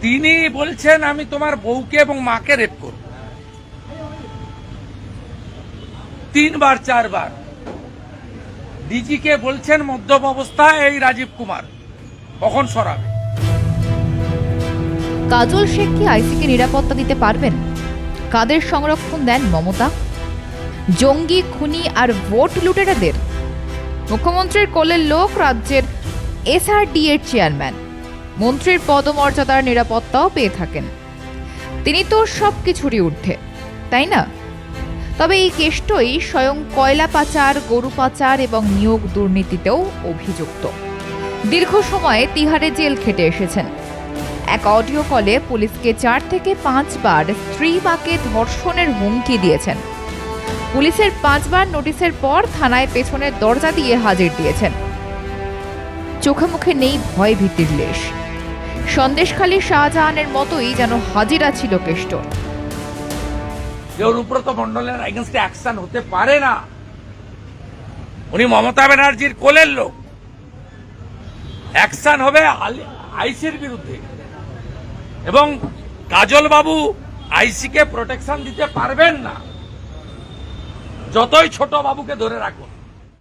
তিনি বলছেন আমি তোমার বউকে এবং মাকে রেপ করব, 3 বার 4 বার। ডিজিকে বলছেন মদ্যপ অবস্থায় এই রাজীব কুমার, কখন সরাবে? কাজল শেখ কি আইসিকে নিরাপত্তা দিতে পারবেন? কাদের সংরক্ষণ দেন মমতা? জঙ্গি, খুনি আর ভোট লুটেরাদের? মুখ্যমন্ত্রীর কোলের লোক রাজ্যের এসআরডি এর চেয়ারম্যান, মন্ত্রীর পদমর্যাদার নিরাপত্তাও পেয়ে থাকেন। তিনি তো সবকিছুরই ঊর্ধ্বে, তাই না? তবে এই কেষ্টই স্বয়ং কয়লা পাচার, গরু পাচার এবং নিয়োগ দুর্নীতিতেও অভিযুক্ত। দীর্ঘ সময়ে তিহারে জেল খেটে এসেছেন। এক অডিও কলে পুলিশকে 4 থেকে 5 বার স্ত্রী মাকে ধর্ষণের হুমকি দিয়েছেন। পুলিশের 5 বার নোটিশের পর থানায় পেছনের দরজা দিয়ে হাজির দিয়েছেন। চোখে মুখে নেই ভয় ভীতির লেশ। সন্দেশখালী শাহজাহানের মতোই যেন হাজিরা ছিল কেষ্ট। যে অনুব্রত মণ্ডলের এগেনস্টে অ্যাকশন হতে পারে না। উনি মমতা ব্যানার্জির কোলের লোক। অ্যাকশন হবে আইসির বিরুদ্ধে, এবং কাজল বাবু আইসিকে প্রোটেকশন দিতে পারবেন না, যতই ছোট বাবুকে ধরে রাখুন।